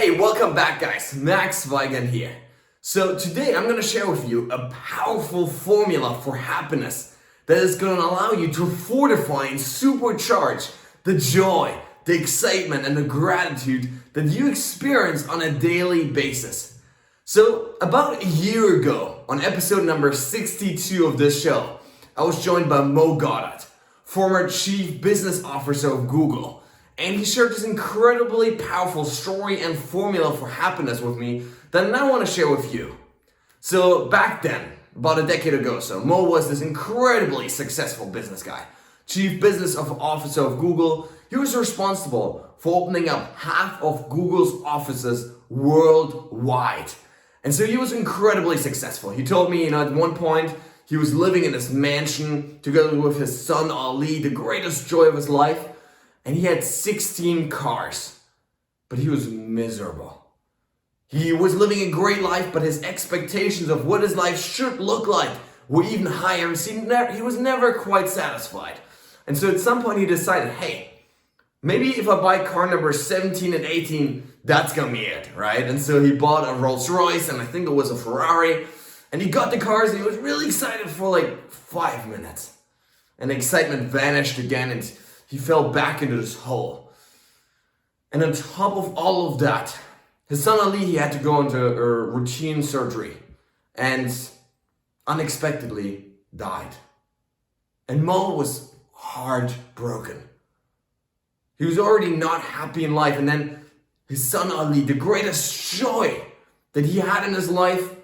Hey, welcome back guys, Max Weigand here. So today I'm going to share with you a powerful formula for happiness that is going to allow you to fortify and supercharge the joy, the excitement and the gratitude that you experience on a daily basis. So about a year ago, on episode number 62 of this show, I was joined by Magliozzi, former Chief Business Officer of Google. And he shared this incredibly powerful story and formula for happiness with me that I now want to share with you. So back then, about a decade ago, Mo was this incredibly successful business guy. Chief Business Officer of Google. He was responsible for opening up half of Google's offices worldwide. And so he was incredibly successful. He told me, at one point, he was living in this mansion together with his son Ali, the greatest joy of his life. And he had 16 cars, but he was miserable. He was living a great life, but his expectations of what his life should look like were even higher. He was never quite satisfied. And so at some point he decided, hey, maybe if I buy car number 17 and 18, that's gonna be it, right? And so he bought a Rolls Royce and I think it was a Ferrari. And he got the cars and he was really excited for like 5 minutes. And the excitement vanished again and he fell back into this hole. And on top of all of that, his son Ali, he had to go into a routine surgery and unexpectedly died. And Mo was heartbroken. He was already not happy in life. And then his son Ali, the greatest joy that he had in his life,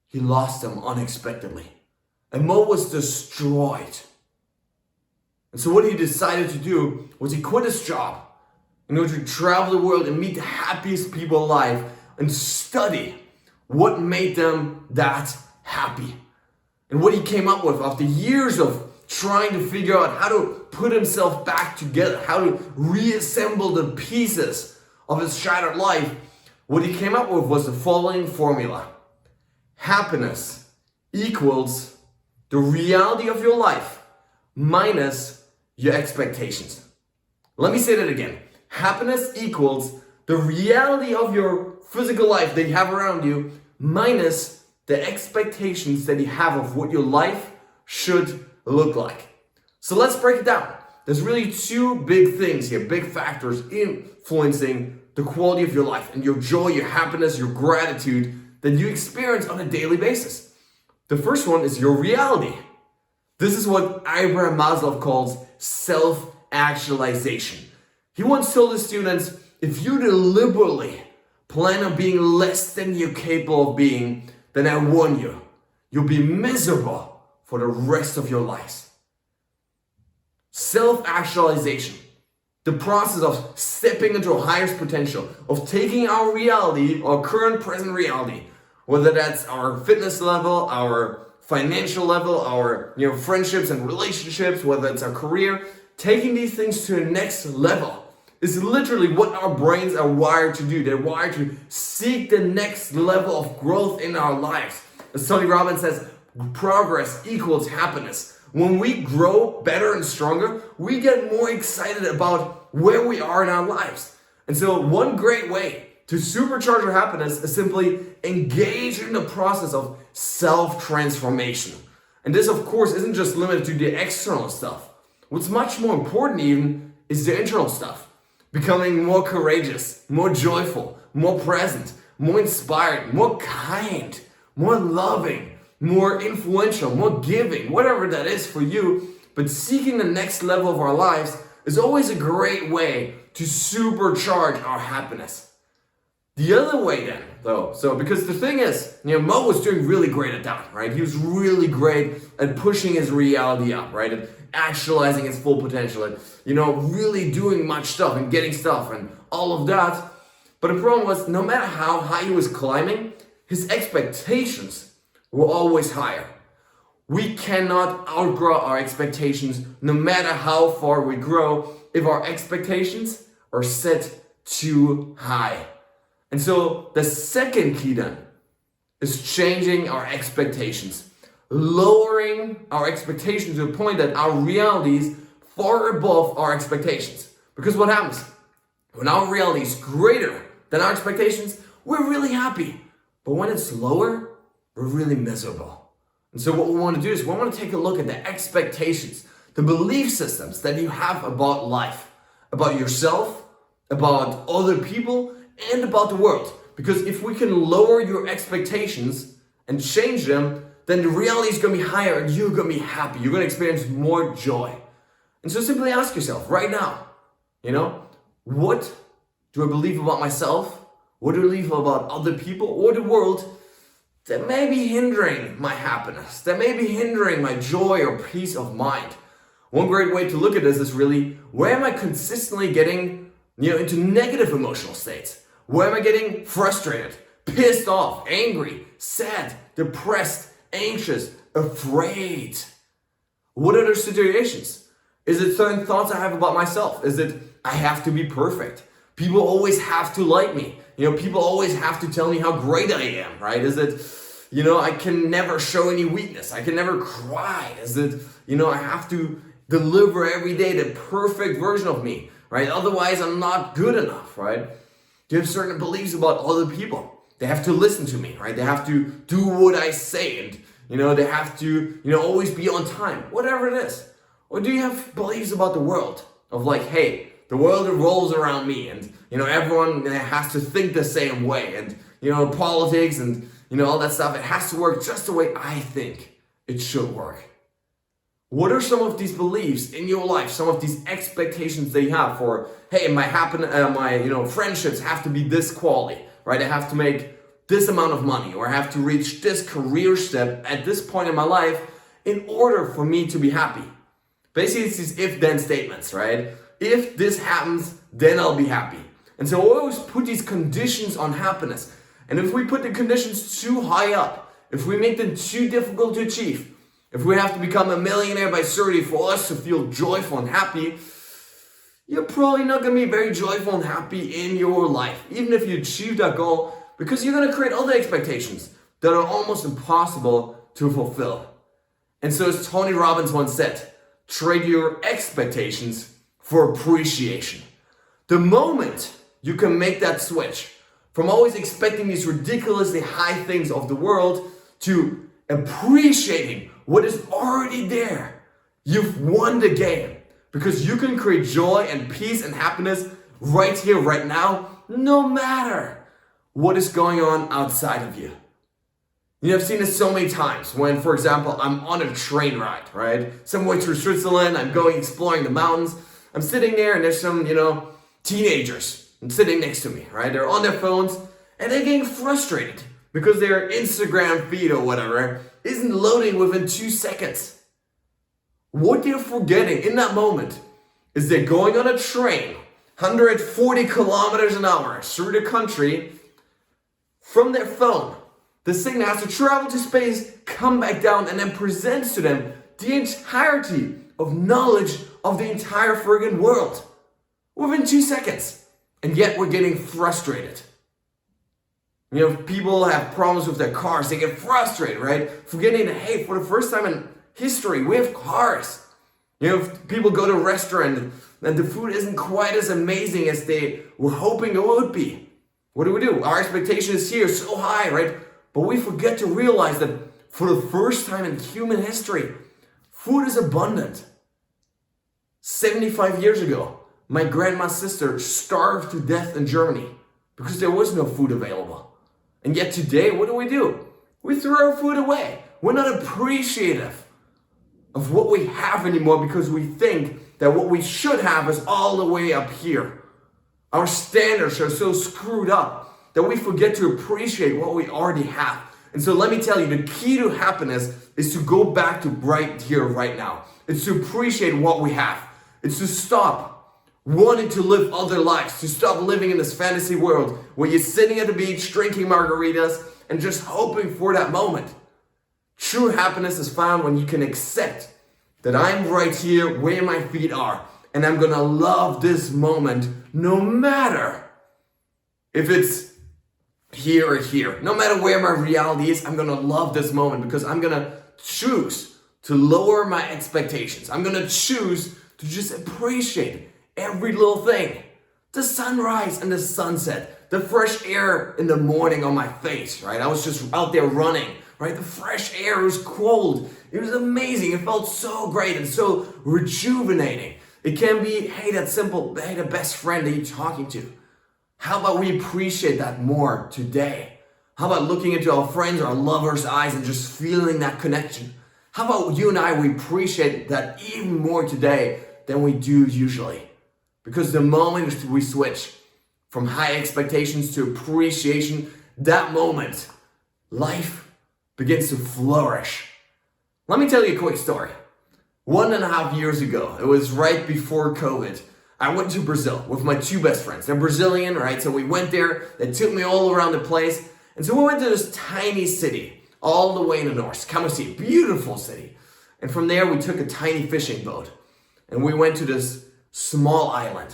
he lost him unexpectedly. And Mo was destroyed. And so what he decided to do was he quit his job in order to travel the world and meet the happiest people alive and study what made them that happy. And what he came up with after years of trying to figure out how to put himself back together, how to reassemble the pieces of his shattered life, what he came up with was the following formula. Happiness equals the reality of your life minus your expectations. Let me say that again. Happiness equals the reality of your physical life that you have around you minus the expectations that you have of what your life should look like. So let's break it down. There's really two big things here, big factors influencing the quality of your life and your joy, your happiness, your gratitude that you experience on a daily basis. The first one is your reality. This is what Abraham Maslow calls self-actualization. He once told his students, if you deliberately plan on being less than you're capable of being, then I warn you, you'll be miserable for the rest of your lives. Self-actualization, the process of stepping into our highest potential, of taking our reality, our current present reality, whether that's our fitness level, our financial level, our friendships and relationships, whether it's our career, taking these things to the next level is literally what our brains are wired to do. They're wired to seek the next level of growth in our lives. As Tony Robbins says, progress equals happiness. When we grow better and stronger, we get more excited about where we are in our lives. And so one great way to supercharge our happiness is simply engage in the process of self-transformation. And this, of course, isn't just limited to the external stuff. What's much more important even is the internal stuff. Becoming more courageous, more joyful, more present, more inspired, more kind, more loving, more influential, more giving, whatever that is for you. But seeking the next level of our lives is always a great way to supercharge our happiness. The other way then, though, because the thing is, Mo was doing really great at that, right? He was really great at pushing his reality up, right? At actualizing his full potential, and, really doing much stuff and getting stuff and all of that. But the problem was, no matter how high he was climbing, his expectations were always higher. We cannot outgrow our expectations no matter how far we grow if our expectations are set too high. And so the second key then is changing our expectations, lowering our expectations to a point that our reality is far above our expectations. Because what happens? When our reality is greater than our expectations, we're really happy. But when it's lower, we're really miserable. And so what we want to do is we want to take a look at the expectations, the belief systems that you have about life, about yourself, about other people, and about the world. Because if we can lower your expectations and change them, then the reality is going to be higher and you're going to be happy. You're going to experience more joy. And so simply ask yourself right now, what do I believe about myself? What do I believe about other people or the world that may be hindering my happiness, that may be hindering my joy or peace of mind? One great way to look at this is really, where am I consistently getting into negative emotional states? Where am I getting frustrated, pissed off, angry, sad, depressed, anxious, afraid? What are those situations? Is it certain thoughts I have about myself? Is it I have to be perfect? People always have to like me. People always have to tell me how great I am, right? Is it, I can never show any weakness. I can never cry. Is it, I have to deliver every day the perfect version of me, right? Otherwise, I'm not good enough, right? You have certain beliefs about other people. They have to listen to me, right? They have to do what I say, and, they have to, always be on time, whatever it is. Or do you have beliefs about the world of like, hey, the world revolves around me, and, everyone has to think the same way, and, politics and, all that stuff, it has to work just the way I think it should work. What are some of these beliefs in your life, some of these expectations that you have for, hey, my friendships have to be this quality, right? I have to make this amount of money, or I have to reach this career step at this point in my life in order for me to be happy. Basically, it's these if-then statements, right? If this happens, then I'll be happy. And so we always put these conditions on happiness. And if we put the conditions too high up, if we make them too difficult to achieve, if we have to become a millionaire by 30 for us to feel joyful and happy, you're probably not going to be very joyful and happy in your life, even if you achieve that goal, because you're going to create other expectations that are almost impossible to fulfill. And so as Tony Robbins once said, trade your expectations for appreciation. The moment you can make that switch from always expecting these ridiculously high things of the world to appreciating what is already there, you've won the game, because you can create joy and peace and happiness right here, right now, no matter what is going on outside of you. I've seen this so many times when, for example, I'm on a train ride, right? Somewhere through Switzerland, I'm going exploring the mountains. I'm sitting there and there's some, teenagers sitting next to me, right? They're on their phones and they're getting frustrated because their Instagram feed or whatever isn't loading within 2 seconds. What they're forgetting in that moment is they're going on a train, 140 kilometers an hour through the country from their phone. This thing has to travel to space, come back down, and then presents to them the entirety of knowledge of the entire friggin' world within 2 seconds. And yet we're getting frustrated. People have problems with their cars. They get frustrated, right? Forgetting that, hey, for the first time in history, we have cars. If people go to a restaurant and the food isn't quite as amazing as they were hoping it would be, what do? Our expectation is here so high, right? But we forget to realize that for the first time in human history, food is abundant. 75 years ago, my grandma's sister starved to death in Germany because there was no food available. And yet today, what do? We throw our food away. We're not appreciative of what we have anymore because we think that what we should have is all the way up here. Our standards are so screwed up that we forget to appreciate what we already have. And so let me tell you, the key to happiness is to go back to right here, right now. It's to appreciate what we have. It's to stop wanting to live other lives, to stop living in this fantasy world where you're sitting at the beach, drinking margaritas, and just hoping for that moment. True happiness is found when you can accept that I'm right here where my feet are, and I'm gonna love this moment no matter if it's here or here. No matter where my reality is, I'm gonna love this moment because I'm gonna choose to lower my expectations. I'm gonna choose to just appreciate every little thing The sunrise and the sunset, the fresh air in the morning on my face, right? I was just out there running, right? The fresh air was cold. It was amazing. It felt so great and so rejuvenating. It can be, hey, that simple, hey, the best friend that you're talking to. How about we appreciate that more today? How about looking into our friends or our lovers' eyes and just feeling that connection? How about you and I, we appreciate that even more today than we do usually? Because the moment we switch from high expectations to appreciation, that moment, life begins to flourish. Let me tell you a quick story. 1.5 years ago, it was right before COVID, I went to Brazil with my two best friends. They're Brazilian, right? So we went there, they took me all around the place. And so we went to this tiny city, all the way in the north, Camocim, beautiful city. And from there, we took a tiny fishing boat. And we went to this small island.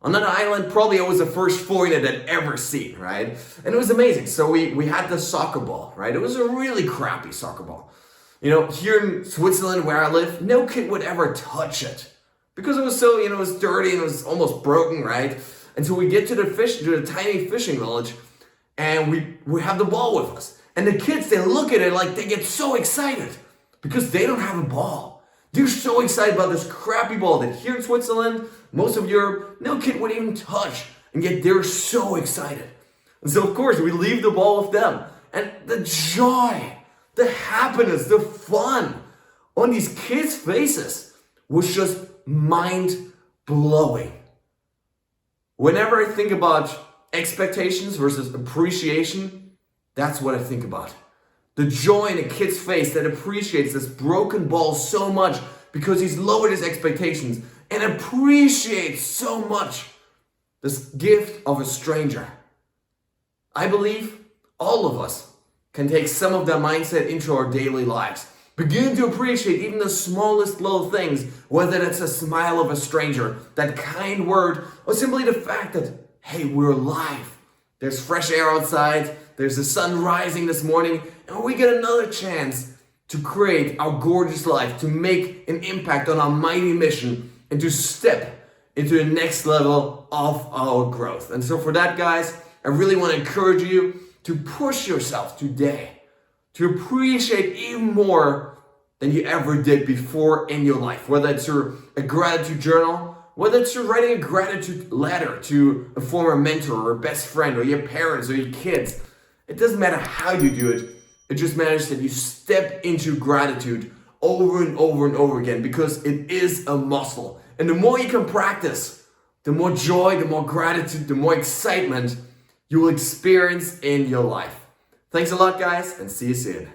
On that island, probably I was the first foreigner that I'd ever seen, right? And it was amazing. So we had the soccer ball, right? It was a really crappy soccer ball. You know, here in Switzerland where I live, no kid would ever touch it. Because it was so, it was dirty and it was almost broken, right? And so we get to the tiny fishing village and we have the ball with us. And the kids, they look at it like they get so excited because they don't have a ball. They're so excited about this crappy ball that here in Switzerland, most of Europe, no kid would even touch. And yet they're so excited. And so of course we leave the ball with them. And the joy, the happiness, the fun on these kids' faces was just mind-blowing. Whenever I think about expectations versus appreciation, that's what I think about. The joy in a kid's face that appreciates this broken ball so much because he's lowered his expectations and appreciates so much this gift of a stranger. I believe all of us can take some of that mindset into our daily lives. Begin to appreciate even the smallest little things, whether that's a smile of a stranger, that kind word, or simply the fact that, hey, we're alive. There's fresh air outside, there's the sun rising this morning, and we get another chance to create our gorgeous life, to make an impact on our mighty mission, and to step into the next level of our growth. And so for that, guys, I really want to encourage you to push yourself today, to appreciate even more than you ever did before in your life. Whether it's a gratitude journal, whether it's writing a gratitude letter to a former mentor or a best friend or your parents or your kids. It doesn't matter how you do it. It just matters that you step into gratitude over and over and over again because it is a muscle. And the more you can practice, the more joy, the more gratitude, the more excitement you will experience in your life. Thanks a lot, guys, and see you soon.